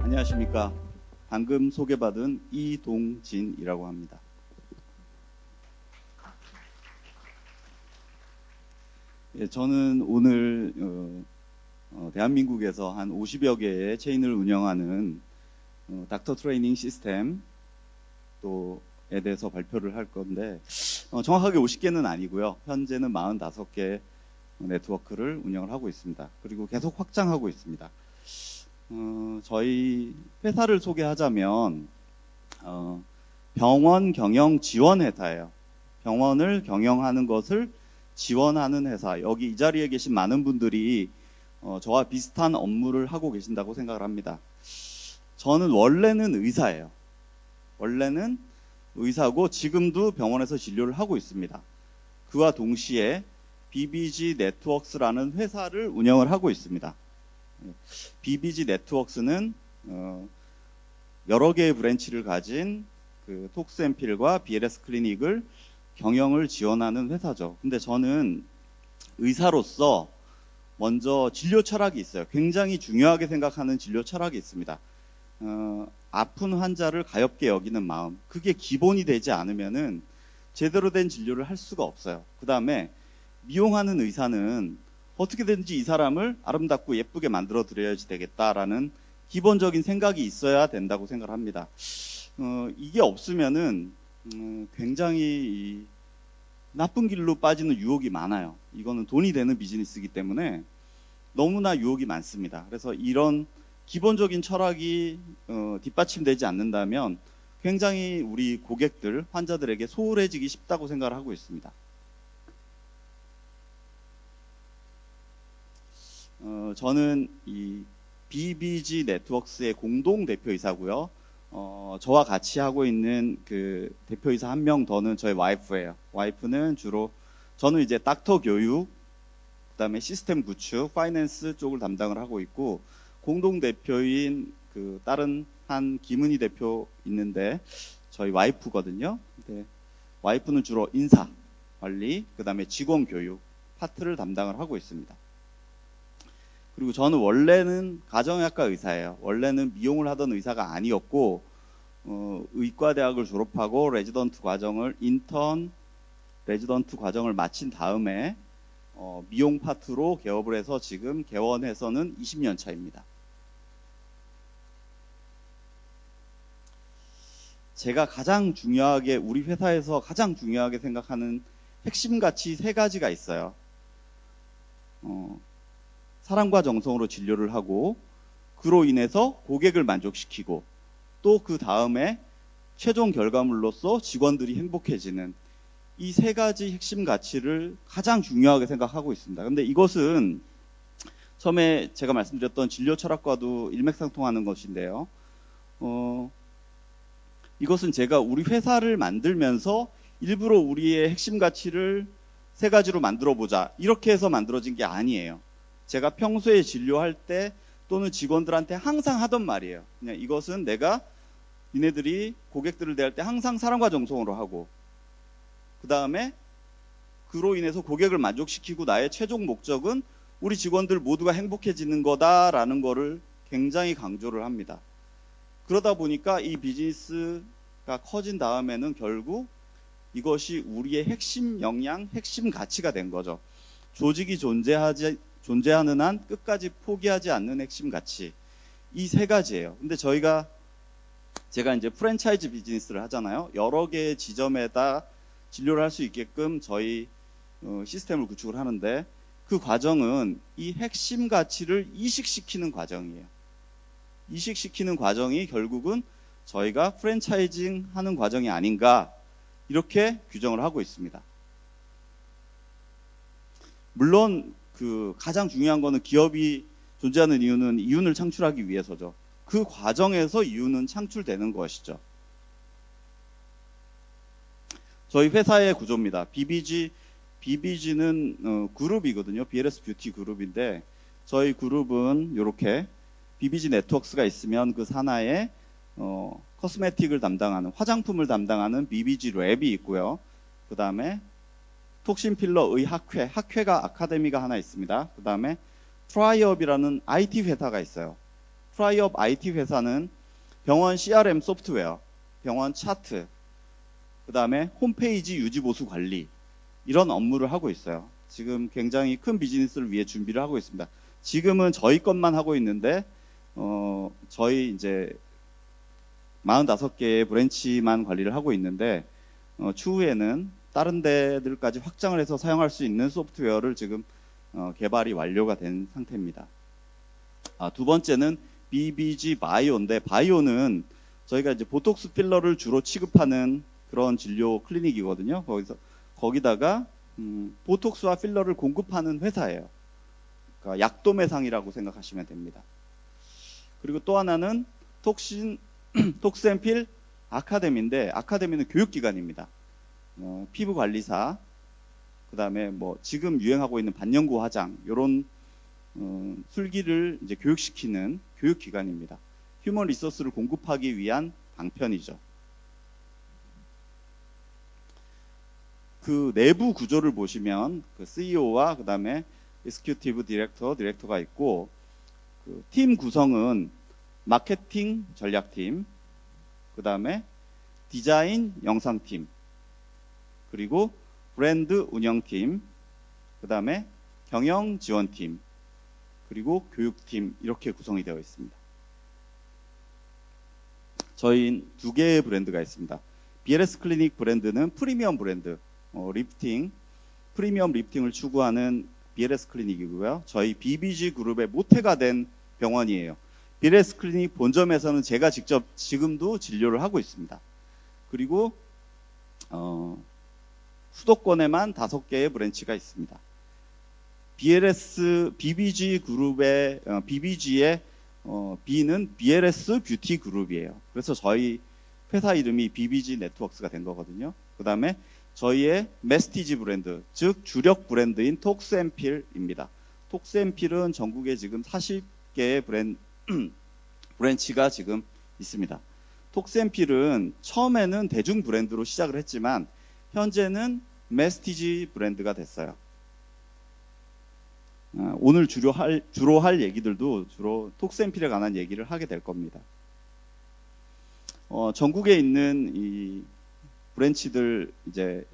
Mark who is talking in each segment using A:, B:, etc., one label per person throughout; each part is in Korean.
A: 안녕하십니까. 방금 소개받은 이동진이라고 합니다. 예, 저는 오늘 대한민국에서 한 50여 개의 체인을 운영하는 닥터 트레이닝 시스템 또에 대해서 발표를 할 건데 정확하게 50개는 아니고요. 현재는 45개 네트워크를 운영을 하고 있습니다. 그리고 계속 확장하고 있습니다. 저희 회사를 소개하자면 병원 경영 지원 회사예요. 병원을 경영하는 것을 지원하는 회사. 여기 이 자리에 계신 많은 분들이 저와 비슷한 업무를 하고 계신다고 생각을 합니다. 저는 원래는 의사예요. 원래는 의사고 지금도 병원에서 진료를 하고 있습니다. 그와 동시에 BBG 네트워크스라는 회사를 운영을 하고 있습니다. BBG 네트워크스는 여러 개의 브랜치를 가진 그 톡스앰필과 BLS 클리닉을 경영을 지원하는 회사죠. 근데 저는 의사로서 먼저 진료 철학이 있어요. 굉장히 중요하게 생각하는 진료 철학이 있습니다. 아픈 환자를 가엽게 여기는 마음, 그게 기본이 되지 않으면은 제대로 된 진료를 할 수가 없어요. 그 다음에 미용하는 의사는 어떻게든지 이 사람을 아름답고 예쁘게 만들어 드려야지 되겠다라는 기본적인 생각이 있어야 된다고 생각을 합니다. 이게 없으면은 굉장히 나쁜 길로 빠지는 유혹이 많아요. 이거는 돈이 되는 비즈니스이기 때문에 너무나 유혹이 많습니다. 그래서 이런 기본적인 철학이 뒷받침되지 않는다면 굉장히 우리 고객들, 환자들에게 소홀해지기 쉽다고 생각을 하고 있습니다. 저는 이 BBG 네트워크스의 공동 대표이사고요. 저와 같이 하고 있는 그 대표이사 한 명 더는 저의 와이프예요. 와이프는 주로 저는 이제 닥터 교육, 그다음에 시스템 구축, 파이낸스 쪽을 담당을 하고 있고 공동 대표인 그 다른 한 김은희 대표 있는데 저희 와이프거든요. 근데 와이프는 주로 인사 관리, 그다음에 직원 교육 파트를 담당을 하고 있습니다. 그리고 저는 원래는 가정의학과 의사예요. 원래는 미용을 하던 의사가 아니었고 의과대학을 졸업하고 레지던트 과정을 레지던트 과정을 마친 다음에 미용 파트로 개업을 해서 지금 개원해서는 20년 차입니다. 제가 가장 중요하게 우리 회사에서 가장 중요하게 생각하는 핵심 가치 3가지가 있어요. 사랑과 정성으로 진료를 하고 그로 인해서 고객을 만족시키고 또 그 다음에 최종 결과물로서 직원들이 행복해지는 이 3가지 핵심 가치를 가장 중요하게 생각하고 있습니다. 근데 이것은 처음에 제가 말씀드렸던 진료 철학과도 일맥상통하는 것인데요. 이것은 제가 우리 회사를 만들면서 일부러 우리의 핵심 가치를 3가지로 만들어 보자 이렇게 해서 만들어진 게 아니에요. 제가 평소에 진료할 때 또는 직원들한테 항상 하던 말이에요. 그냥 이것은 내가 니네들이 고객들을 대할 때 항상 사랑과 정성으로 하고 그 다음에 그로 인해서 고객을 만족시키고 나의 최종 목적은 우리 직원들 모두가 행복해지는 거다라는 거를 굉장히 강조를 합니다. 그러다 보니까 이 비즈니스가 커진 다음에는 결국 이것이 우리의 핵심 역량, 핵심 가치가 된 거죠. 조직이 존재하는 한 끝까지 포기하지 않는 핵심 가치. 이 3가지예요. 근데 제가 이제 프랜차이즈 비즈니스를 하잖아요. 여러 개의 지점에다 진료를 할 수 있게끔 저희 시스템을 구축을 하는데 그 과정은 이 핵심 가치를 이식시키는 과정이에요. 이식시키는 과정이 결국은 저희가 프랜차이징 하는 과정이 아닌가 이렇게 규정을 하고 있습니다. 물론 그 가장 중요한 거는 기업이 존재하는 이유는 이윤을 창출하기 위해서죠. 그 과정에서 이윤은 창출되는 것이죠. 저희 회사의 구조입니다. BBG는 그룹이거든요. BLS 뷰티 그룹인데 저희 그룹은 이렇게 BBG 네트워크스가 있으면 그 산하에 코스메틱을 담당하는 화장품을 담당하는 BBG 랩이 있고요. 그 다음에 톡신 필러의 학회가 아카데미가 하나 있습니다. 그 다음에 트라이업이라는 IT 회사가 있어요. 트라이업 IT 회사는 병원 CRM 소프트웨어, 병원 차트, 그 다음에 홈페이지 유지 보수 관리 이런 업무를 하고 있어요. 지금 굉장히 큰 비즈니스를 위해 준비를 하고 있습니다. 지금은 저희 것만 하고 있는데 저희 이제 45개의 브랜치만 관리를 하고 있는데 추후에는 다른 데들까지 확장을 해서 사용할 수 있는 소프트웨어를 지금 개발이 완료가 된 상태입니다. 두 번째는 BBG 바이오인데, 바이오는 저희가 이제 보톡스 필러를 주로 취급하는 그런 진료 클리닉이거든요. 거기다가 보톡스와 필러를 공급하는 회사예요. 그러니까 약도매상이라고 생각하시면 됩니다. 그리고 또 하나는 톡스앤필 아카데미인데, 아카데미는 교육기관입니다. 피부관리사, 그 다음에 뭐 지금 유행하고 있는 반영구 화장 이런 술기를 이제 교육시키는 교육기관입니다. 휴먼 리소스를 공급하기 위한 방편이죠. 그 내부 구조를 보시면 그 CEO와 그 다음에 executive 디렉터가 있고, 그 팀 구성은 마케팅 전략팀, 그 다음에 디자인 영상팀, 그리고 브랜드 운영팀, 그 다음에 경영 지원팀, 그리고 교육팀 이렇게 구성이 되어 있습니다. 저희 2개의 브랜드가 있습니다. BLS 클리닉 브랜드는 프리미엄 브랜드, 프리미엄 리프팅을 추구하는 BLS 클리닉이고요. 저희 BBG 그룹의 모태가 된 병원이에요. BLS 클리닉 본점에서는 제가 직접 지금도 진료를 하고 있습니다. 그리고 수도권에만 5개의 브랜치가 있습니다. BBG 그룹의 BBG의 B는 BLS 뷰티 그룹이에요. 그래서 저희 회사 이름이 BBG 네트워크가 된 거거든요. 그 다음에 저희의 메스티지 브랜드, 즉 주력 브랜드인 톡스앤필입니다. 톡스앤필은 전국에 지금 40개의 브랜치가 지금 있습니다. 톡스앤필은 처음에는 대중 브랜드로 시작을 했지만 현재는 메스티지 브랜드가 됐어요. 오늘 주로 할 얘기들도 주로 톡스앤필에 관한 얘기를 하게 될 겁니다. 전국에 있는 이 브랜치들 이제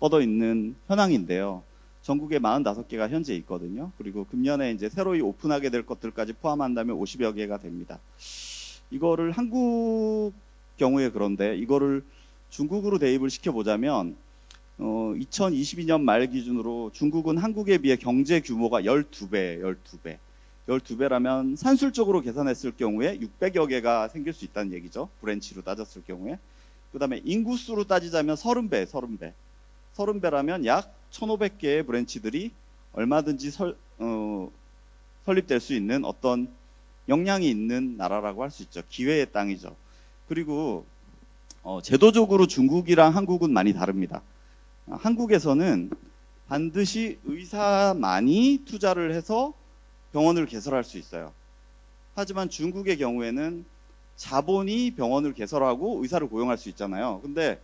A: 뻗어 있는 현황인데요. 전국에 45개가 현재 있거든요. 그리고 금년에 이제 새로이 오픈하게 될 것들까지 포함한다면 50여 개가 됩니다. 이거를 한국 경우에 그런데 이거를 중국으로 대입을 시켜보자면 2022년 말 기준으로 중국은 한국에 비해 경제 규모가 12배예요. 12배라면 산술적으로 계산했을 경우에 600여 개가 생길 수 있다는 얘기죠. 브랜치로 따졌을 경우에. 그 다음에 인구수로 따지자면 30배라면 약 1500개의 브랜치들이 얼마든지 설립될 수 있는 어떤 역량이 있는 나라라고 할 수 있죠. 기회의 땅이죠. 그리고 제도적으로 중국이랑 한국은 많이 다릅니다. 한국에서는 반드시 의사만이 투자를 해서 병원을 개설할 수 있어요. 하지만 중국의 경우에는 자본이 병원을 개설하고 의사를 고용할 수 있잖아요. 근데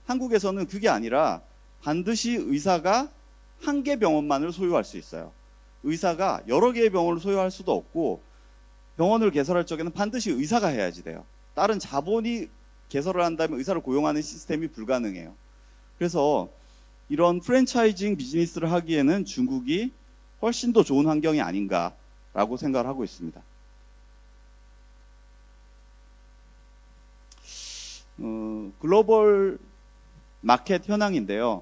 A: 한국에서는 그게 아니라 반드시 의사가 한 개 병원만을 소유할 수 있어요. 의사가 여러 개의 병원을 소유할 수도 없고, 병원을 개설할 적에는 반드시 의사가 해야지 돼요. 다른 자본이 개설을 한다면 의사를 고용하는 시스템이 불가능해요. 그래서 이런 프랜차이징 비즈니스를 하기에는 중국이 훨씬 더 좋은 환경이 아닌가라고 생각을 하고 있습니다. 글로벌 마켓 현황인데요.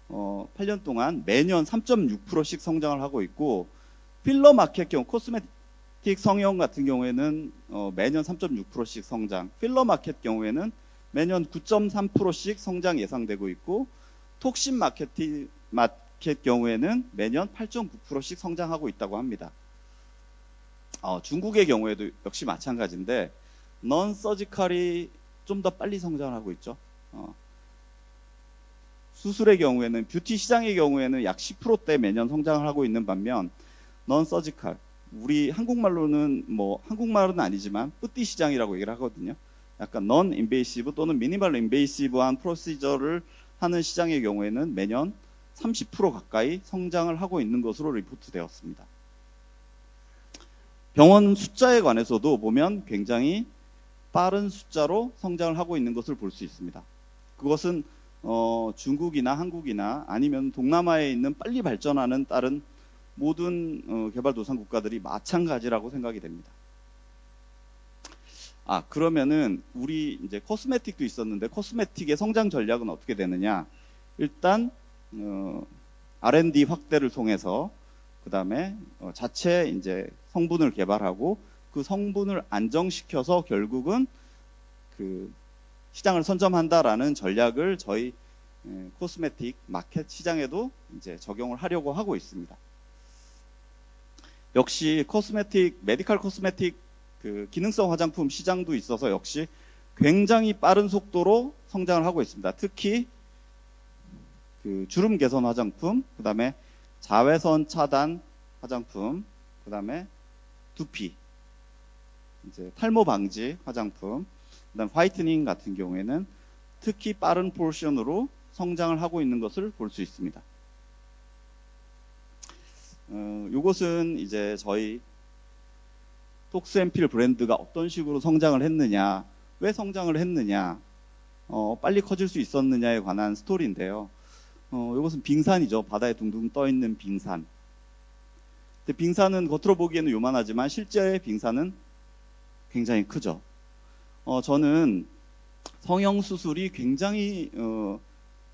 A: 8년 동안 매년 3.6%씩 성장을 하고 있고, 필러 마켓 경우 코스메틱 성형 같은 경우에는 매년 3.6%씩 성장, 필러 마켓 경우에는 매년 9.3%씩 성장 예상되고 있고, 톡신 마켓 경우에는 매년 8.9%씩 성장하고 있다고 합니다. 중국의 경우에도 역시 마찬가지인데 넌 서지컬이 좀 더 빨리 성장을 하고 있죠. 수술의 경우에는, 뷰티 시장의 경우에는 약 10%대 매년 성장을 하고 있는 반면 넌 서지컬, 우리 한국말로는 한국말은 아니지만 뿌띠 시장이라고 얘기를 하거든요. 약간 넌 인베이시브 또는 미니멀 인베이시브한 프로시저를 하는 시장의 경우에는 매년 30% 가까이 성장을 하고 있는 것으로 리포트되었습니다. 병원 숫자에 관해서도 보면 굉장히 빠른 숫자로 성장을 하고 있는 것을 볼 수 있습니다. 그것은 중국이나 한국이나 아니면 동남아에 있는 빨리 발전하는 다른 모든 개발도상 국가들이 마찬가지라고 생각이 됩니다. 그러면은 우리 이제 코스메틱도 있었는데 코스메틱의 성장 전략은 어떻게 되느냐? 일단 R&D 확대를 통해서 그 다음에 자체 이제 성분을 개발하고 그 성분을 안정시켜서 결국은 그 시장을 선점한다라는 전략을 저희 코스메틱 마켓 시장에도 이제 적용을 하려고 하고 있습니다. 역시 코스메틱, 메디컬 코스메틱 그 기능성 화장품 시장도 있어서 역시 굉장히 빠른 속도로 성장을 하고 있습니다. 특히 그 주름 개선 화장품, 그 다음에 자외선 차단 화장품, 그 다음에 두피, 이제 탈모 방지 화장품, 그다음 화이트닝 같은 경우에는 특히 빠른 포션으로 성장을 하고 있는 것을 볼 수 있습니다. 이것은 이제 저희 톡스앰필 브랜드가 어떤 식으로 성장을 했느냐, 왜 성장을 했느냐, 빨리 커질 수 있었느냐에 관한 스토리인데요. 이것은 빙산이죠. 바다에 둥둥 떠 있는 빙산. 근데 빙산은 겉으로 보기에는 요만하지만 실제 빙산은 굉장히 크죠. 저는 성형수술이 굉장히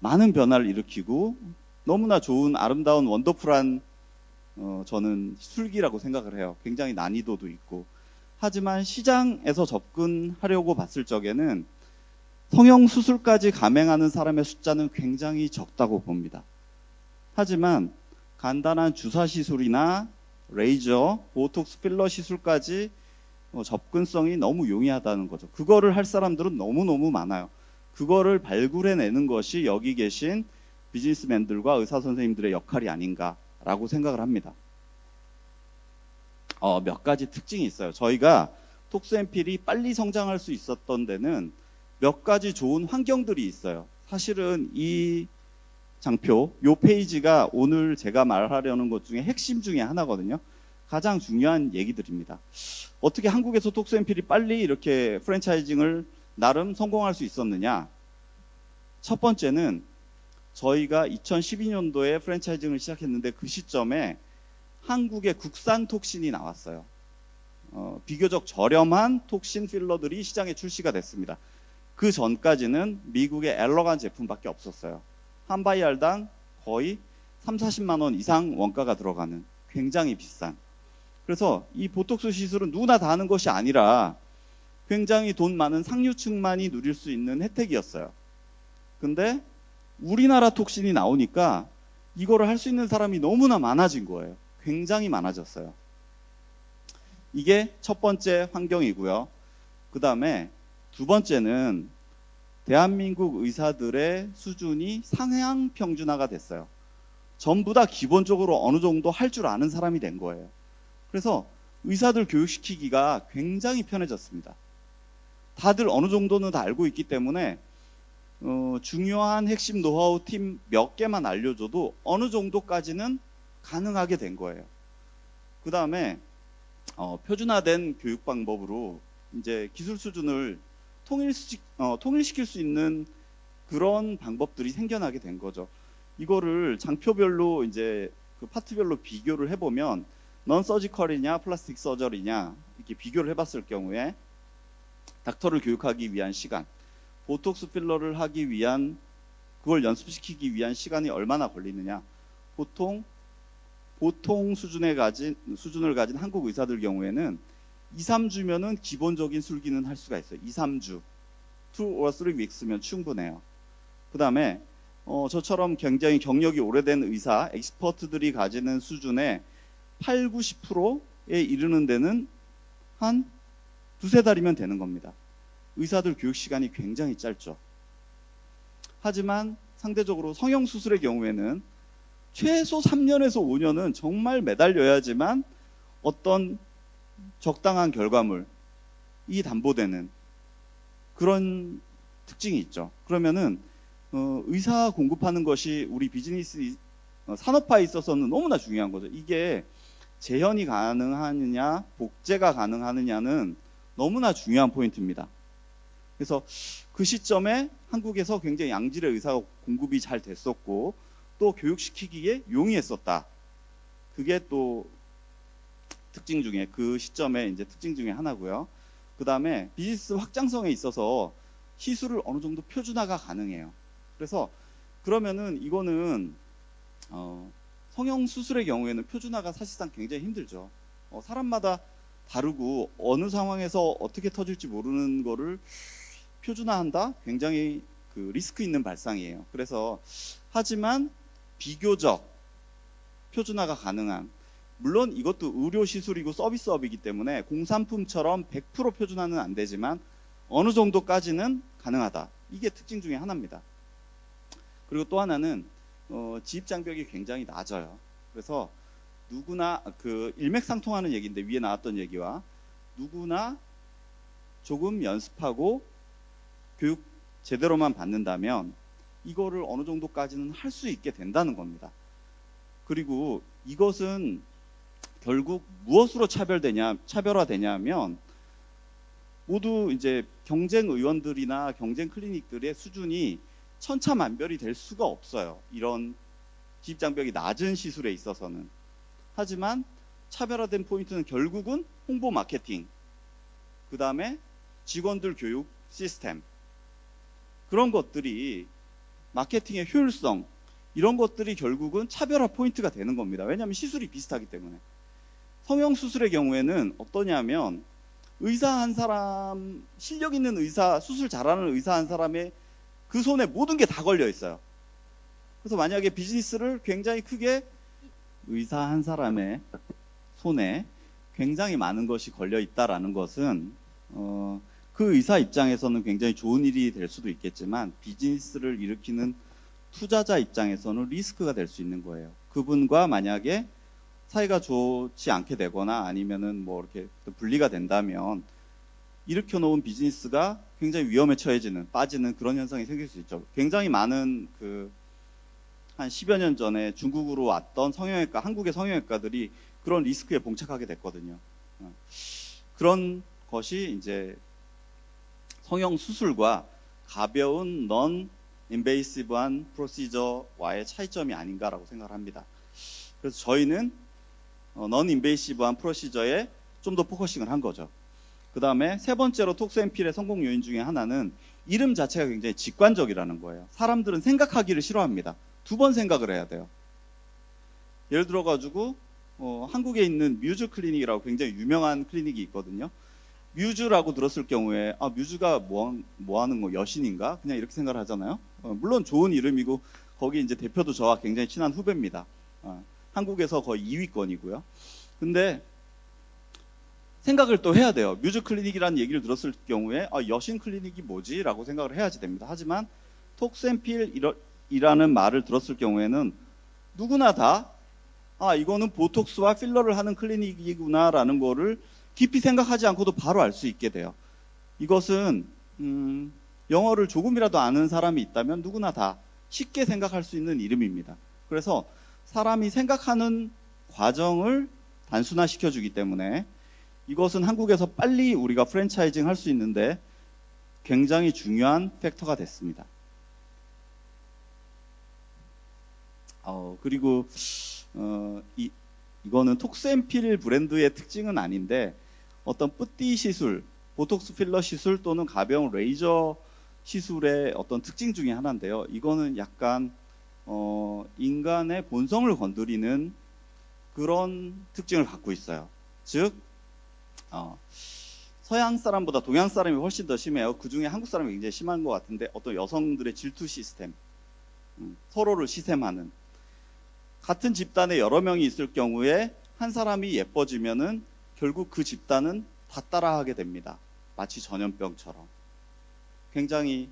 A: 많은 변화를 일으키고 너무나 좋은 아름다운 원더풀한 저는 술기라고 생각을 해요. 굉장히 난이도도 있고. 하지만 시장에서 접근하려고 봤을 적에는 성형수술까지 감행하는 사람의 숫자는 굉장히 적다고 봅니다. 하지만 간단한 주사시술이나 레이저, 보톡스 필러 시술까지 접근성이 너무 용이하다는 거죠. 그거를 할 사람들은 너무너무 많아요. 그거를 발굴해내는 것이 여기 계신 비즈니스맨들과 의사 선생님들의 역할이 아닌가라고 생각을 합니다. 몇 가지 특징이 있어요. 저희가 톡스앰필이 빨리 성장할 수 있었던 데는 몇 가지 좋은 환경들이 있어요. 사실은 이 장표, 이 페이지가 오늘 제가 말하려는 것 중에 핵심 중에 하나거든요. 가장 중요한 얘기들입니다. 어떻게 한국에서 톡스앰필이 빨리 이렇게 프랜차이징을 나름 성공할 수 있었느냐? 첫 번째는 저희가 2012년도에 프랜차이징을 시작했는데 그 시점에 한국의 국산 톡신이 나왔어요. 비교적 저렴한 톡신 필러들이 시장에 출시가 됐습니다. 그 전까지는 미국의 엘러간 제품밖에 없었어요. 한 바이알당 거의 30-40만 원 이상 원가가 들어가는 굉장히 비싼. 그래서 이 보톡스 시술은 누구나 다 하는 것이 아니라 굉장히 돈 많은 상류층만이 누릴 수 있는 혜택이었어요. 근데 우리나라 톡신이 나오니까 이거를 할 수 있는 사람이 너무나 많아진 거예요. 굉장히 많아졌어요. 이게 첫 번째 환경이고요. 그 다음에 두 번째는 대한민국 의사들의 수준이 상향 평준화가 됐어요. 전부 다 기본적으로 어느 정도 할 줄 아는 사람이 된 거예요. 그래서 의사들 교육시키기가 굉장히 편해졌습니다. 다들 어느 정도는 다 알고 있기 때문에 중요한 핵심 노하우 팀 몇 개만 알려줘도 어느 정도까지는 가능하게 된 거예요. 그 다음에 표준화된 교육 방법으로 이제 기술 수준을 통일시킬 수 있는 그런 방법들이 생겨나게 된 거죠. 이거를 장표별로 이제 그 파트별로 비교를 해보면 넌 서지컬이냐 플라스틱 서저리냐 이렇게 비교를 해봤을 경우에 닥터를 교육하기 위한 시간, 보톡스 필러를 하기 위한 그걸 연습시키기 위한 시간이 얼마나 걸리느냐. 보통 수준을 가진 한국 의사들 경우에는 2-3주면은 기본적인 술기는 할 수가 있어요. 2-3주, 2 or 3 weeks면 충분해요. 그 다음에 저처럼 굉장히 경력이 오래된 의사, 엑스퍼트들이 가지는 수준의 8-90%에 이르는 데는 한 2-3달이면 되는 겁니다. 의사들 교육 시간이 굉장히 짧죠. 하지만 상대적으로 성형수술의 경우에는 최소 3년에서 5년은 정말 매달려야지만 어떤 적당한 결과물이 담보되는 그런 특징이 있죠. 그러면은 의사 공급하는 것이 우리 비즈니스 산업화에 있어서는 너무나 중요한 거죠. 이게 재현이 가능하느냐, 복제가 가능하느냐는 너무나 중요한 포인트입니다. 그래서 그 시점에 한국에서 굉장히 양질의 의사 공급이 잘 됐었고 또 교육시키기에 용이했었다. 그게 또 특징 중에 그 시점에 이제 특징 중에 하나고요. 그 다음에 비즈니스 확장성에 있어서 시술을 어느 정도 표준화가 가능해요. 그래서 그러면은 이거는 성형 수술의 경우에는 표준화가 사실상 굉장히 힘들죠. 사람마다 다르고 어느 상황에서 어떻게 터질지 모르는 거를 표준화한다? 굉장히 그 리스크 있는 발상이에요. 그래서 하지만 비교적 표준화가 가능한, 물론 이것도 의료 시술이고 서비스업이기 때문에 공산품처럼 100% 표준화는 안 되지만 어느 정도까지는 가능하다. 이게 특징 중에 하나입니다. 그리고 또 하나는 지입 장벽이 굉장히 낮아요. 그래서 누구나 그 일맥상통하는 얘기인데 위에 나왔던 얘기와 누구나 조금 연습하고 교육 제대로만 받는다면 이거를 어느 정도까지는 할 수 있게 된다는 겁니다. 그리고 이것은 결국 무엇으로 차별화되냐면 모두 이제 경쟁 의원들이나 경쟁 클리닉들의 수준이 천차만별이 될 수가 없어요. 이런 지입장벽이 낮은 시술에 있어서는. 하지만 차별화된 포인트는 결국은 홍보 마케팅, 그 다음에 직원들 교육 시스템, 그런 것들이 마케팅의 효율성, 이런 것들이 결국은 차별화 포인트가 되는 겁니다. 왜냐하면 시술이 비슷하기 때문에. 성형수술의 경우에는 어떠냐면 의사 한 사람, 실력 있는 의사, 수술 잘하는 의사 한 사람의 그 손에 모든 게 다 걸려 있어요. 그래서 만약에 비즈니스를 굉장히 크게 의사 한 사람의 손에 굉장히 많은 것이 걸려 있다라는 것은 그 의사 입장에서는 굉장히 좋은 일이 될 수도 있겠지만 비즈니스를 일으키는 투자자 입장에서는 리스크가 될 수 있는 거예요. 그분과 만약에 사이가 좋지 않게 되거나 아니면은 뭐 이렇게 분리가 된다면 일으켜 놓은 비즈니스가 굉장히 위험에 처해지는, 빠지는 그런 현상이 생길 수 있죠. 굉장히 많은 한 10여 년 전에 중국으로 왔던 성형외과, 한국의 성형외과들이 그런 리스크에 봉착하게 됐거든요. 그런 것이 이제 성형 수술과 가벼운 넌 인베이시브한 프로시저와의 차이점이 아닌가라고 생각을 합니다. 그래서 저희는 넌 인베이시브한 프로시저에 좀 더 포커싱을 한 거죠. 그 다음에 세 번째로 톡스앤필의 성공 요인 중에 하나는 이름 자체가 굉장히 직관적이라는 거예요. 사람들은 생각하기를 싫어합니다. 두 번 생각을 해야 돼요. 예를 들어 가지고 한국에 있는 뮤즈 클리닉이라고 굉장히 유명한 클리닉이 있거든요. 뮤즈라고 들었을 경우에 뮤즈가 뭐 하는 거, 여신인가? 그냥 이렇게 생각을 하잖아요. 물론 좋은 이름이고 거기 이제 대표도 저와 굉장히 친한 후배입니다. 한국에서 거의 2위권이고요. 근데 생각을 또 해야 돼요. 뮤즈 클리닉이라는 얘기를 들었을 경우에 여신 클리닉이 뭐지? 라고 생각을 해야지 됩니다. 하지만 톡스앤필이라는 말을 들었을 경우에는 누구나 다 이거는 보톡스와 필러를 하는 클리닉이구나 라는 거를 깊이 생각하지 않고도 바로 알 수 있게 돼요. 이것은 영어를 조금이라도 아는 사람이 있다면 누구나 다 쉽게 생각할 수 있는 이름입니다. 그래서 사람이 생각하는 과정을 단순화시켜 주기 때문에 이것은 한국에서 빨리 우리가 프랜차이징 할 수 있는데 굉장히 중요한 팩터가 됐습니다. 그리고 이거는 톡스앤필 브랜드의 특징은 아닌데 어떤 뿌띠 시술, 보톡스 필러 시술 또는 가벼운 레이저 시술의 어떤 특징 중에 하나인데요. 이거는 약간 인간의 본성을 건드리는 그런 특징을 갖고 있어요. 즉 서양 사람보다 동양 사람이 훨씬 더 심해요. 그 중에 한국 사람이 굉장히 심한 것 같은데 어떤 여성들의 질투 시스템, 서로를 시샘하는, 같은 집단에 여러 명이 있을 경우에 한 사람이 예뻐지면은 결국 그 집단은 다 따라하게 됩니다. 마치 전염병처럼. 굉장히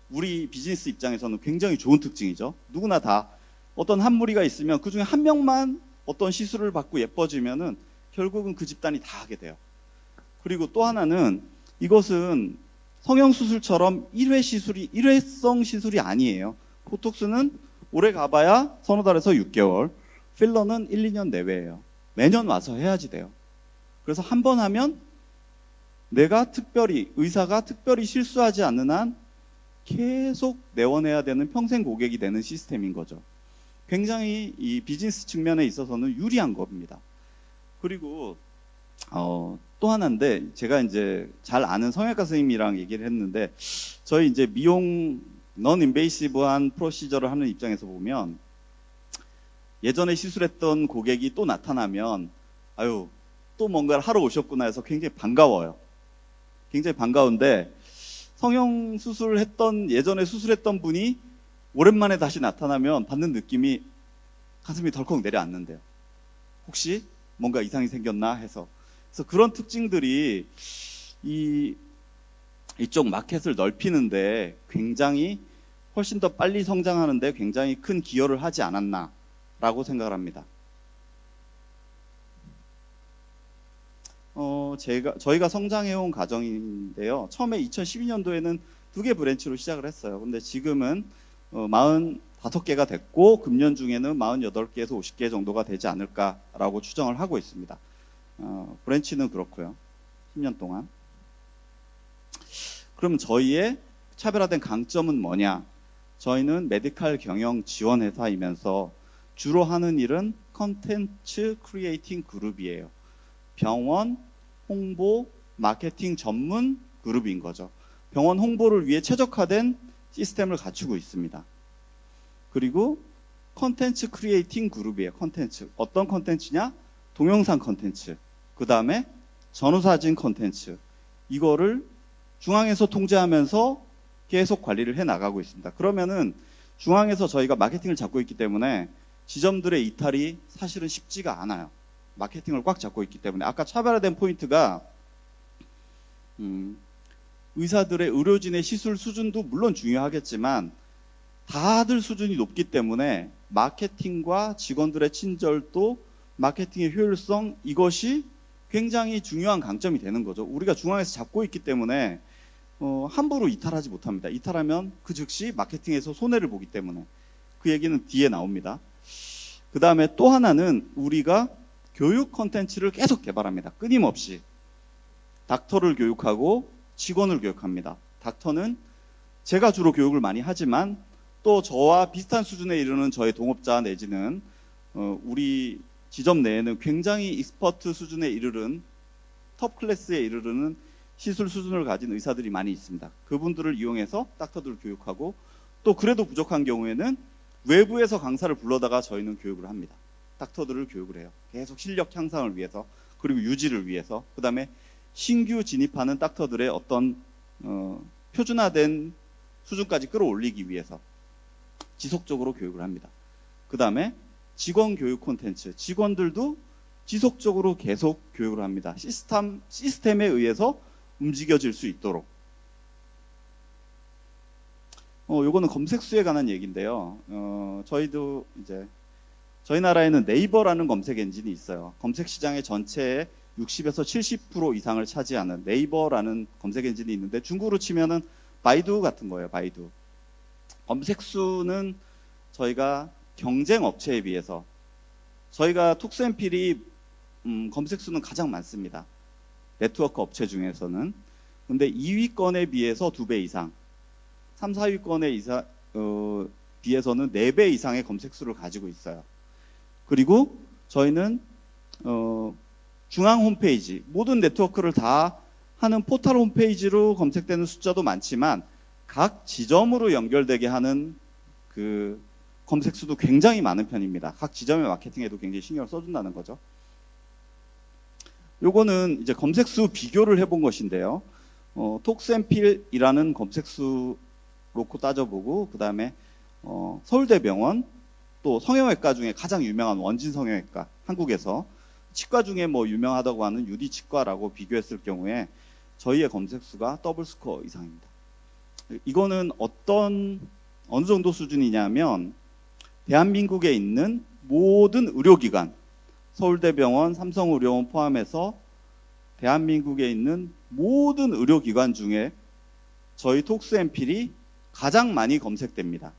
A: 우리 비즈니스 입장에서는 굉장히 좋은 특징이죠. 누구나 다 어떤 한 무리가 있으면 그 중에 한 명만 어떤 시술을 받고 예뻐지면은 결국은 그 집단이 다 하게 돼요. 그리고 또 하나는 이것은 성형수술처럼 일회성 시술이 아니에요. 보톡스는 오래 가봐야 서너 달에서 6개월, 필러는 1, 2년 내외예요. 매년 와서 해야지 돼요. 그래서 한 번 하면 의사가 특별히 실수하지 않는 한 계속 내원해야 되는 평생 고객이 되는 시스템인 거죠. 굉장히 이 비즈니스 측면에 있어서는 유리한 겁니다. 그리고 또 하나인데, 제가 이제 잘 아는 성형외과 선생님이랑 얘기를 했는데, 저희 이제 미용 넌 인베이시브한 프로시저를 하는 입장에서 보면, 예전에 시술했던 고객이 또 나타나면 아유, 또 뭔가를 하러 오셨구나 해서 굉장히 반가워요. 굉장히 반가운데, 성형 수술했던, 예전에 수술했던 분이 오랜만에 다시 나타나면 받는 느낌이 가슴이 덜컥 내려앉는데요. 혹시 뭔가 이상이 생겼나 해서. 그래서 그런 특징들이 이쪽 마켓을 넓히는데 굉장히 훨씬 더 빨리 성장하는데 굉장히 큰 기여를 하지 않았나라고 생각을 합니다. 저희가 성장해온 과정인데요. 처음에 2012년도에는 2개 브랜치로 시작을 했어요. 근데 지금은 45개가 됐고, 금년 중에는 48개에서 50개 정도가 되지 않을까라고 추정을 하고 있습니다. 브랜치는 그렇고요. 10년 동안. 그럼 저희의 차별화된 강점은 뭐냐? 저희는 메디칼 경영 지원 회사이면서 주로 하는 일은 컨텐츠 크리에이팅 그룹이에요. 병원 홍보 마케팅 전문 그룹인 거죠. 병원 홍보를 위해 최적화된 시스템을 갖추고 있습니다. 그리고 컨텐츠 크리에이팅 그룹이에요. 컨텐츠. 어떤 컨텐츠냐? 동영상 컨텐츠. 그 다음에 전후사진 컨텐츠. 이거를 중앙에서 통제하면서 계속 관리를 해 나가고 있습니다. 그러면은 중앙에서 저희가 마케팅을 잡고 있기 때문에 지점들의 이탈이 사실은 쉽지가 않아요. 마케팅을 꽉 잡고 있기 때문에. 아까 차별화된 포인트가 의사들의, 의료진의 시술 수준도 물론 중요하겠지만 다들 수준이 높기 때문에 마케팅과 직원들의 친절도, 마케팅의 효율성, 이것이 굉장히 중요한 강점이 되는 거죠. 우리가 중앙에서 잡고 있기 때문에 함부로 이탈하지 못합니다. 이탈하면 그 즉시 마케팅에서 손해를 보기 때문에. 그 얘기는 뒤에 나옵니다. 그 다음에 또 하나는 우리가 교육 컨텐츠를 계속 개발합니다. 끊임없이. 닥터를 교육하고 직원을 교육합니다. 닥터는 제가 주로 교육을 많이 하지만 또 저와 비슷한 수준에 이르는 저의 동업자 내지는 우리 지점 내에는 굉장히 익스퍼트 수준에 이르는, 톱 클래스에 이르는 시술 수준을 가진 의사들이 많이 있습니다. 그분들을 이용해서 닥터들을 교육하고, 또 그래도 부족한 경우에는 외부에서 강사를 불러다가 저희는 교육을 합니다. 닥터들을 교육을 해요. 계속 실력 향상을 위해서, 그리고 유지를 위해서. 그 다음에 신규 진입하는 닥터들의 어떤 표준화된 수준까지 끌어올리기 위해서 지속적으로 교육을 합니다. 그 다음에 직원 교육 콘텐츠. 직원들도 지속적으로 계속 교육을 합니다. 시스템에 의해서 움직여질 수 있도록. 요거는 검색수에 관한 얘기인데요. 저희도 이제 저희 나라에는 네이버라는 검색 엔진이 있어요. 검색 시장의 전체의 60에서 70% 이상을 차지하는 네이버라는 검색 엔진이 있는데, 중국으로 치면은 바이두 같은 거예요. 바이두. 검색수는 저희가 경쟁 업체에 비해서, 저희가 톡스앤필이 검색수는 가장 많습니다. 네트워크 업체 중에서는. 근데 2위권에 비해서 2배 이상, 3, 4위권에 비해서는 4배 이상의 검색수를 가지고 있어요. 그리고 저희는 중앙 홈페이지, 모든 네트워크를 다 하는 포털 홈페이지로 검색되는 숫자도 많지만 각 지점으로 연결되게 하는 그 검색수도 굉장히 많은 편입니다. 각 지점의 마케팅에도 굉장히 신경을 써준다는 거죠. 요거는 이제 검색수 비교를 해본 것인데요. 톡스앤필이라는 검색수 놓고 따져보고, 그 다음에 서울대병원, 또 성형외과 중에 가장 유명한 원진 성형외과, 한국에서 치과 중에 뭐 유명하다고 하는 유디 치과라고 비교했을 경우에 저희의 검색수가 더블 스코어 이상입니다. 이거는 어느 정도 수준이냐면, 대한민국에 있는 모든 의료기관, 서울대병원, 삼성의료원 포함해서 대한민국에 있는 모든 의료기관 중에 저희 톡스앤필이 가장 많이 검색됩니다.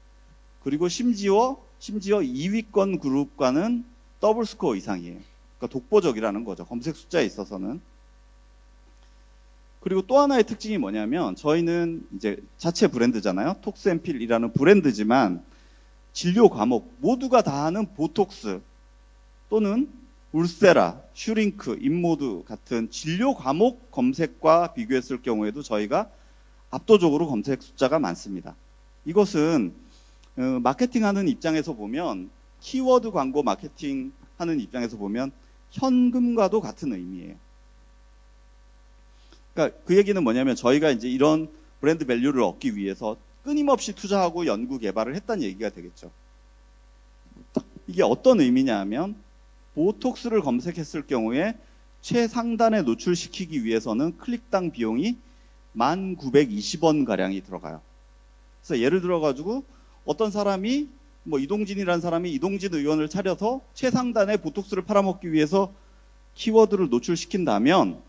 A: 그리고 심지어 2위권 그룹과는 더블 스코어 이상이에요. 그러니까 독보적이라는 거죠. 검색 숫자에 있어서는. 그리고 또 하나의 특징이 뭐냐면 저희는 이제 자체 브랜드잖아요. 톡스앰필이라는 브랜드지만 진료 과목 모두가 다 하는 보톡스 또는 울세라, 슈링크, 인모드 같은 진료 과목 검색과 비교했을 경우에도 저희가 압도적으로 검색 숫자가 많습니다. 이것은 마케팅하는 입장에서 보면 키워드 광고 마케팅 하는 입장에서 보면 현금과도 같은 의미예요. 그러니까 그 얘기는 뭐냐면 저희가 이제 이런 브랜드 밸류를 얻기 위해서 끊임없이 투자하고 연구 개발을 했다는 얘기가 되겠죠. 이게 어떤 의미냐 하면 보톡스를 검색했을 경우에 최상단에 노출시키기 위해서는 클릭당 비용이 1,920원 가량이 들어가요. 그래서 예를 들어 가지고 어떤 사람이 뭐 이동진이라는 사람이 이동진 의원을 차려서 최상단에 보톡스를 팔아먹기 위해서 키워드를 노출시킨다면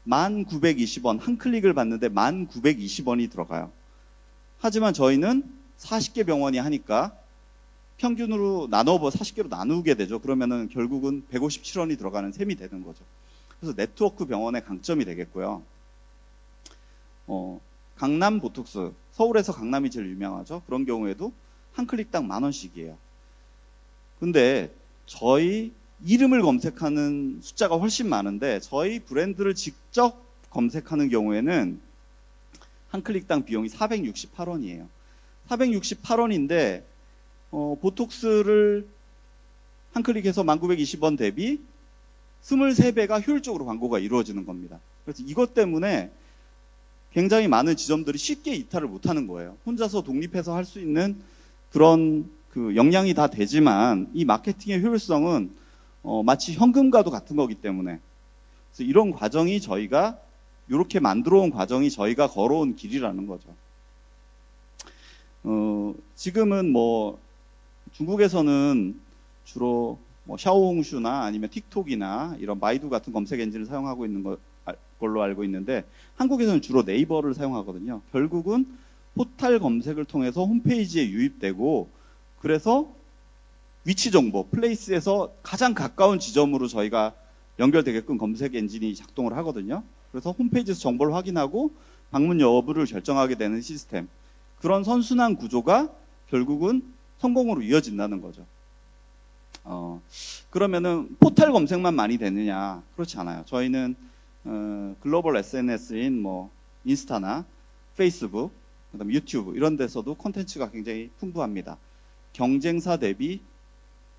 A: 1,920원, 한 클릭을 받는데 1,920원이 들어가요. 하지만 저희는 40개 병원이 하니까 평균으로 40개로 나누게 되죠. 그러면은 결국은 157원이 들어가는 셈이 되는 거죠. 그래서 네트워크 병원의 강점이 되겠고요. 강남 보톡스, 서울에서 강남이 제일 유명하죠. 그런 경우에도 한 클릭당 10,000원씩이에요. 근데 저희 이름을 검색하는 숫자가 훨씬 많은데 저희 브랜드를 직접 검색하는 경우에는 한 클릭당 비용이 468원이에요. 468원인데 보톡스를 한 클릭해서 1,920원 대비 23배가 효율적으로 광고가 이루어지는 겁니다. 그래서 이것 때문에 굉장히 많은 지점들이 쉽게 이탈을 못하는 거예요. 혼자서 독립해서 할 수 있는 그런 그 역량이 다 되지만 이 마케팅의 효율성은 마치 현금과도 같은 거기 때문에 그래서 이런 과정이 저희가 이렇게 만들어 온 과정이 저희가 걸어온 길이라는 거죠. 지금은 뭐 중국에서는 주로 뭐 샤오홍슈나 아니면 틱톡이나 이런 바이두 같은 검색 엔진을 사용하고 있는 걸로 알고 있는데 한국에서는 주로 네이버를 사용하거든요. 결국은 포탈 검색을 통해서 홈페이지에 유입되고 그래서 위치 정보, 플레이스에서 가장 가까운 지점으로 저희가 연결되게끔 검색 엔진이 작동을 하거든요. 그래서 홈페이지에서 정보를 확인하고 방문 여부를 결정하게 되는 시스템. 그런 선순환 구조가 결국은 성공으로 이어진다는 거죠. 그러면은 포탈 검색만 많이 되느냐? 그렇지 않아요. 저희는 글로벌 SNS인 뭐 인스타나 페이스북, 그다음에 유튜브 이런 데서도 콘텐츠가 굉장히 풍부합니다. 경쟁사 대비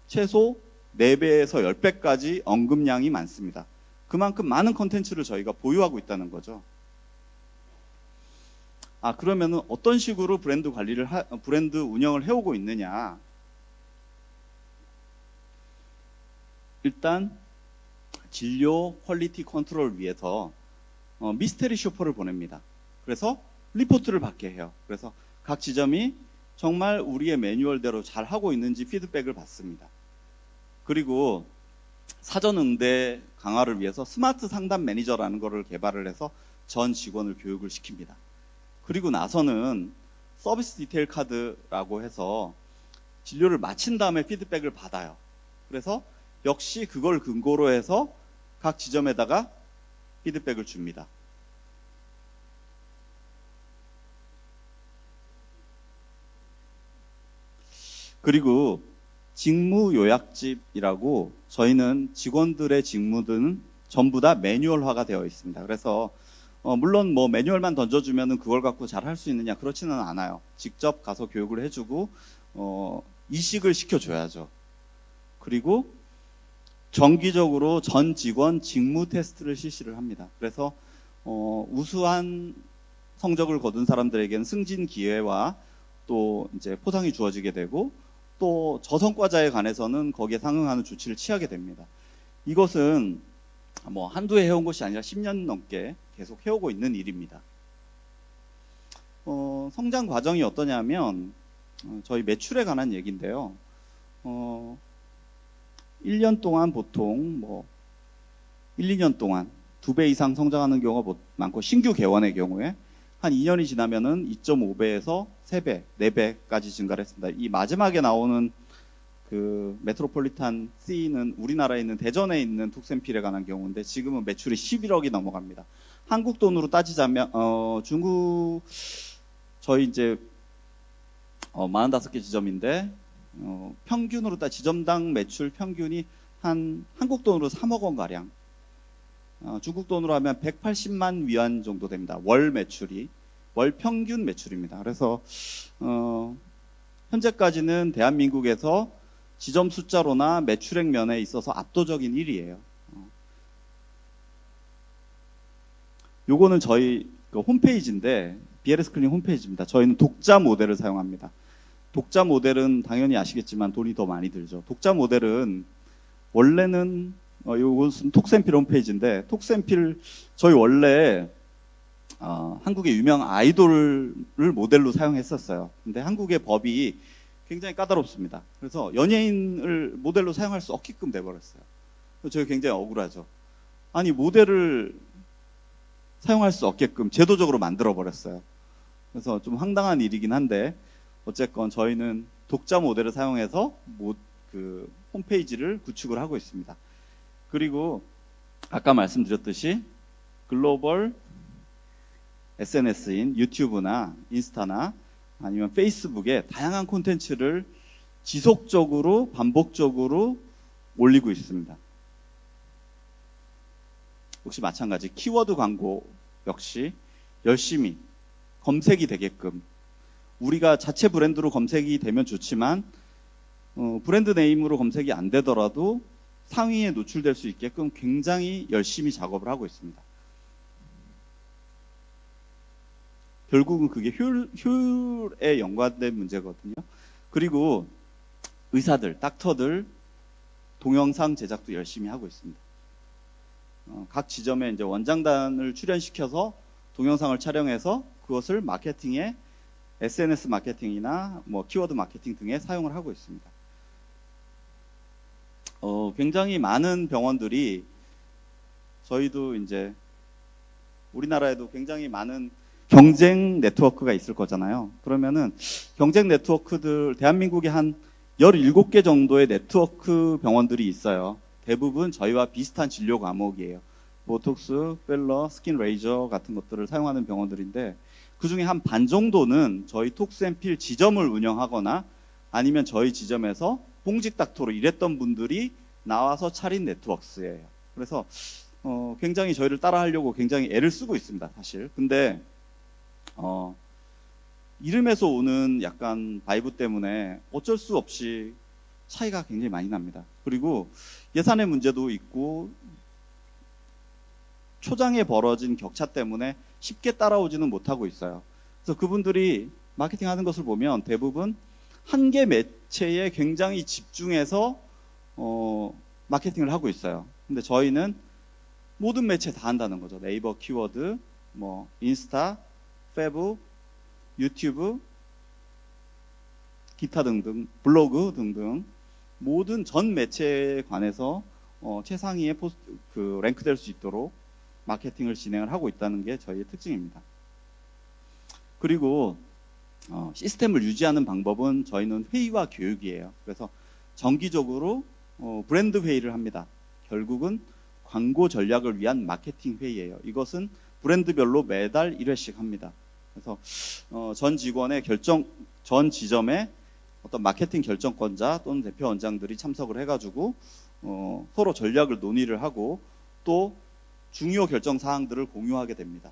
A: 최소 4배에서 10배까지 언급량이 많습니다. 그만큼 많은 콘텐츠를 저희가 보유하고 있다는 거죠. 그러면은 어떤 식으로 브랜드 운영을 해오고 있느냐? 일단 진료 퀄리티 컨트롤을 위해서 미스테리 쇼퍼를 보냅니다. 그래서 리포트를 받게 해요. 그래서 각 지점이 정말 우리의 매뉴얼대로 잘 하고 있는지 피드백을 받습니다. 그리고 사전 응대 강화를 위해서 스마트 상담 매니저라는 것을 개발을 해서 전 직원을 교육을 시킵니다. 그리고 나서는 서비스 디테일 카드라고 해서 진료를 마친 다음에 피드백을 받아요. 그래서 역시 그걸 근거로 해서 각 지점에다가 피드백을 줍니다. 그리고 직무 요약집이라고 저희는 직원들의 직무들은 전부 다 매뉴얼화가 되어 있습니다. 그래서 물론 뭐 매뉴얼만 던져주면은 그걸 갖고 잘 할 수 있느냐 그렇지는 않아요. 직접 가서 교육을 해주고 이식을 시켜줘야죠. 그리고 정기적으로 전 직원 직무 테스트를 실시를 합니다. 그래서 우수한 성적을 거둔 사람들에게는 승진 기회와 또 이제 포상이 주어지게 되고 또 저성과자에 관해서는 거기에 상응하는 조치를 취하게 됩니다. 이것은 뭐 한두 해 해온 것이 아니라 10년 넘게 계속 해오고 있는 일입니다. 성장 과정이 어떠냐면 저희 매출에 관한 얘기인데요. 1년 동안 보통 뭐 1, 2년 동안 2배 이상 성장하는 경우가 많고 신규 개원의 경우에 한 2년이 지나면은 2.5배에서 3배, 4배까지 증가를 했습니다. 이 마지막에 나오는 그 메트로폴리탄 C는 우리나라에 있는 대전에 있는 톡센필에 관한 경우인데 지금은 매출이 11억이 넘어갑니다. 한국 돈으로 따지자면 중국 저희 이제 45개 지점인데 평균으로 지점당 매출 평균이 한 한국 돈으로 3억 원 가량, 중국 돈으로 하면 180만 위안 정도 됩니다. 월 매출이 월 평균 매출입니다. 그래서 현재까지는 대한민국에서 지점 숫자로나 매출액 면에 있어서 압도적인 1위예요. 요거는 저희 그 홈페이지인데 BLS 클리닉 홈페이지입니다. 저희는 독자 모델을 사용합니다. 독자 모델은 당연히 아시겠지만 돈이 더 많이 들죠. 독자 모델은 원래는 요것은 톡센필 홈페이지인데 톡센필 저희 원래 한국의 유명 아이돌을 모델로 사용했었어요. 근데 한국의 법이 굉장히 까다롭습니다. 그래서 연예인을 모델로 사용할 수 없게끔 돼버렸어요. 저희 굉장히 억울하죠. 아니 모델을 사용할 수 없게끔 제도적으로 만들어 버렸어요. 그래서 좀 황당한 일이긴 한데 어쨌건 저희는 독자 모델을 사용해서 그 홈페이지를 구축을 하고 있습니다. 그리고 아까 말씀드렸듯이 글로벌 SNS인 유튜브나 인스타나 아니면 페이스북에 다양한 콘텐츠를 지속적으로 반복적으로 올리고 있습니다. 역시 마찬가지 키워드 광고 역시 열심히 검색이 되게끔 우리가 자체 브랜드로 검색이 되면 좋지만 브랜드 네임으로 검색이 안 되더라도 상위에 노출될 수 있게끔 굉장히 열심히 작업을 하고 있습니다. 결국은 그게 효율에 연관된 문제거든요. 그리고 의사들, 닥터들 동영상 제작도 열심히 하고 있습니다. 각 지점에 이제 원장단을 출연시켜서 동영상을 촬영해서 그것을 마케팅에 SNS 마케팅이나 뭐 키워드 마케팅 등에 사용을 하고 있습니다. 굉장히 많은 병원들이 저희도 이제 우리나라에도 굉장히 많은 경쟁 네트워크가 있을 거잖아요. 그러면은 경쟁 네트워크들 대한민국에 한 17개 정도의 네트워크 병원들이 있어요. 대부분 저희와 비슷한 진료 과목이에요. 보톡스, 필러, 스킨 레이저 같은 것들을 사용하는 병원들인데 그 중에 한 반 정도는 저희 톡스앤필 지점을 운영하거나 아니면 저희 지점에서 봉직 닥터로 일했던 분들이 나와서 차린 네트워크예요. 그래서 굉장히 저희를 따라하려고 굉장히 애를 쓰고 있습니다, 사실. 근데 이름에서 오는 약간 바이브 때문에 어쩔 수 없이 차이가 굉장히 많이 납니다. 그리고 예산의 문제도 있고 초장에 벌어진 격차 때문에 쉽게 따라오지는 못하고 있어요. 그래서 그분들이 마케팅 하는 것을 보면 대부분 한 개 매체에 굉장히 집중해서 마케팅을 하고 있어요. 근데 저희는 모든 매체 다 한다는 거죠. 네이버 키워드, 뭐 인스타, 페북, 유튜브, 기타 등등, 블로그 등등 모든 전 매체에 관해서 최상위에 랭크될 수 있도록 마케팅을 진행을 하고 있다는 게 저희의 특징입니다. 그리고 시스템을 유지하는 방법은 저희는 회의와 교육이에요. 그래서 정기적으로 브랜드 회의를 합니다. 결국은 광고 전략을 위한 마케팅 회의예요. 이것은 브랜드별로 매달 1회씩 합니다. 그래서 전 직원의 전 지점의 어떤 마케팅 결정권자 또는 대표 원장들이 참석을 해가지고 서로 전략을 논의를 하고 또 중요 결정 사항들을 공유하게 됩니다.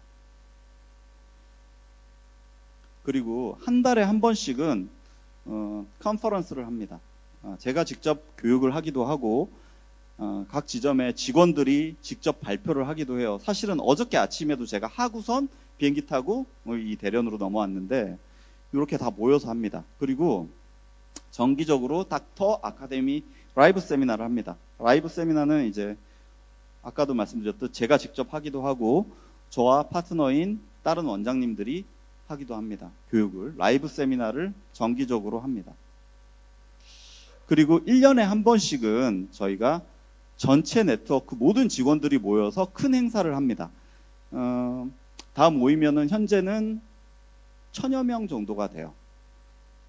A: 그리고 한 달에 한 번씩은 컨퍼런스를 합니다. 제가 직접 교육을 하기도 하고 각 지점의 직원들이 직접 발표를 하기도 해요. 사실은 어저께 아침에도 제가 하고선 비행기 타고 이 대련으로 넘어왔는데 이렇게 다 모여서 합니다. 그리고 정기적으로 닥터 아카데미 라이브 세미나를 합니다. 라이브 세미나는 이제 아까도 말씀드렸듯 제가 직접 하기도 하고 저와 파트너인 다른 원장님들이 하기도 합니다. 교육을 라이브 세미나를 정기적으로 합니다. 그리고 1년에 한 번씩은 저희가 전체 네트워크 모든 직원들이 모여서 큰 행사를 합니다. 다 모이면은 현재는 1000여 명 정도가 돼요.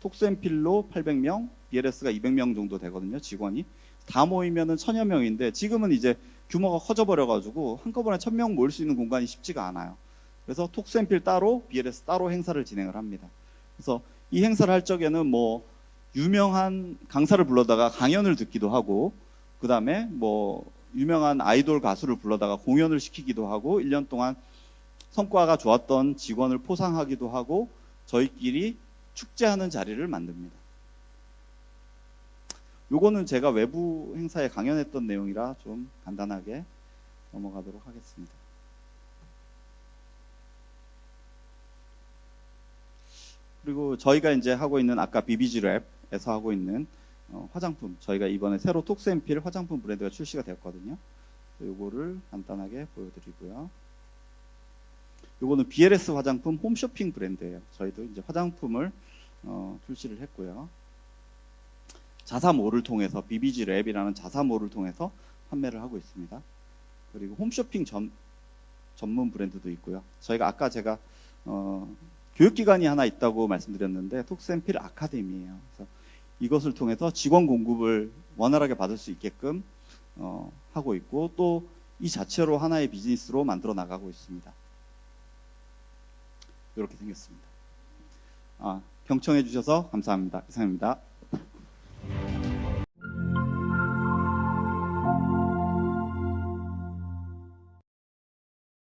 A: 톡스앤필로 800명, BLS가 200명 정도 되거든요, 직원이. 다 모이면은 1000여 명인데 지금은 이제 규모가 커져버려가지고 한꺼번에 1000명 모일 수 있는 공간이 쉽지가 않아요. 그래서 톡스앤필 따로, BLS 따로 행사를 진행을 합니다. 그래서 이 행사를 할 적에는 뭐 유명한 강사를 불러다가 강연을 듣기도 하고, 그 다음에 뭐 유명한 아이돌 가수를 불러다가 공연을 시키기도 하고, 1년 동안 성과가 좋았던 직원을 포상하기도 하고, 저희끼리 축제하는 자리를 만듭니다. 요거는 제가 외부 행사에 강연했던 내용이라 좀 간단하게 넘어가도록 하겠습니다. 그리고 저희가 이제 하고 있는 아까 BBG랩에서 하고 있는 화장품, 저희가 이번에 새로 톡스앤필 화장품 브랜드가 출시가 되었거든요. 요거를 간단하게 보여드리고요. 요거는 BLS 화장품 홈쇼핑 브랜드예요. 저희도 이제 화장품을 출시를 했고요. 자사몰을 통해서 BBG랩이라는 자사몰을 통해서 판매를 하고 있습니다. 그리고 홈쇼핑 전문 브랜드도 있고요. 저희가 아까 제가 교육기관이 하나 있다고 말씀드렸는데 톡스앤필 아카데미예요. 그래서 이것을 통해서 직원 공급을 원활하게 받을 수 있게끔 하고 있고, 또 이 자체로 하나의 비즈니스로 만들어 나가고 있습니다. 이렇게 생겼습니다. 경청해 주셔서 감사합니다. 이상입니다.